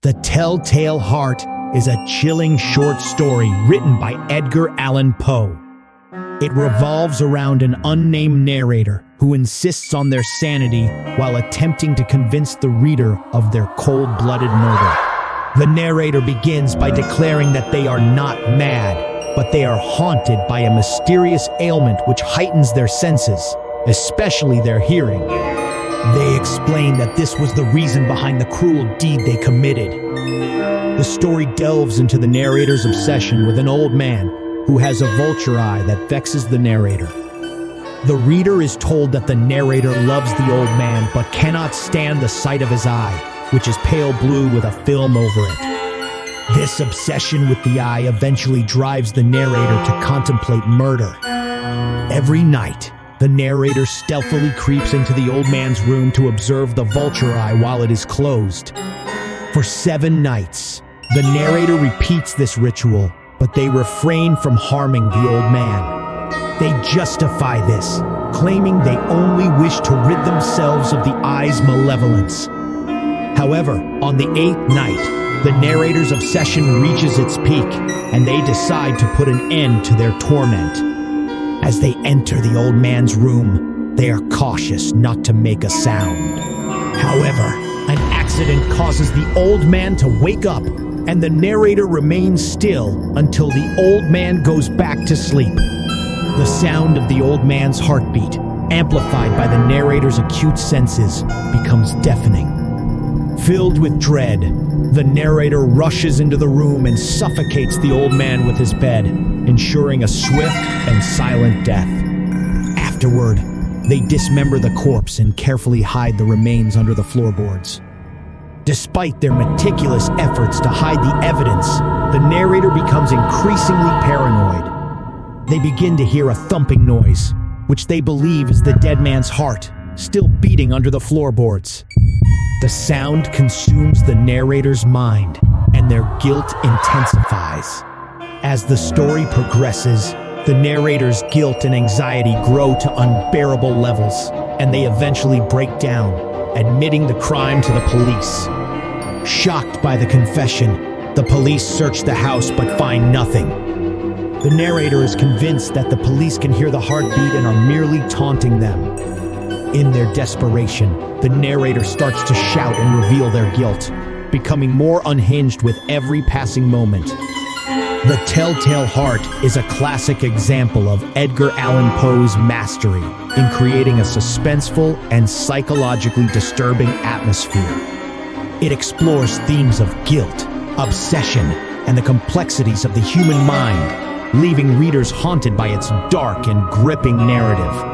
The Telltale Heart is a chilling short story written by Edgar Allan Poe. It revolves around an unnamed narrator who insists on their sanity while attempting to convince the reader of their cold-blooded murder. The narrator begins by declaring that they are not mad, but they are haunted by a mysterious ailment which heightens their senses, especially their hearing. They explain that this was the reason behind the cruel deed they committed. The story delves into the narrator's obsession with an old man who has a vulture eye that vexes the narrator. The reader is told that the narrator loves the old man but cannot stand the sight of his eye, which is pale blue with a film over it. This obsession with the eye eventually drives the narrator to contemplate murder. Every night, the narrator stealthily creeps into the old man's room to observe the vulture eye while it is closed. For 7 nights, the narrator repeats this ritual, but they refrain from harming the old man. They justify this, claiming they only wish to rid themselves of the eye's malevolence. However, on the 8th night, the narrator's obsession reaches its peak, and they decide to put an end to their torment. As they enter the old man's room, they are cautious not to make a sound. However, an accident causes the old man to wake up, and the narrator remains still until the old man goes back to sleep. The sound of the old man's heartbeat, amplified by the narrator's acute senses, becomes deafening. Filled with dread, the narrator rushes into the room and suffocates the old man with his bed, ensuring a swift and silent death. Afterward, they dismember the corpse and carefully hide the remains under the floorboards. Despite their meticulous efforts to hide the evidence, the narrator becomes increasingly paranoid. They begin to hear a thumping noise, which they believe is the dead man's heart, still beating under the floorboards. The sound consumes the narrator's mind, and their guilt intensifies. As the story progresses, the narrator's guilt and anxiety grow to unbearable levels, and they eventually break down, admitting the crime to the police. Shocked by the confession, the police search the house but find nothing. The narrator is convinced that the police can hear the heartbeat and are merely taunting them. In their desperation, the narrator starts to shout and reveal their guilt, becoming more unhinged with every passing moment. The Telltale Heart is a classic example of Edgar Allan Poe's mastery in creating a suspenseful and psychologically disturbing atmosphere. It explores themes of guilt, obsession, and the complexities of the human mind, leaving readers haunted by its dark and gripping narrative.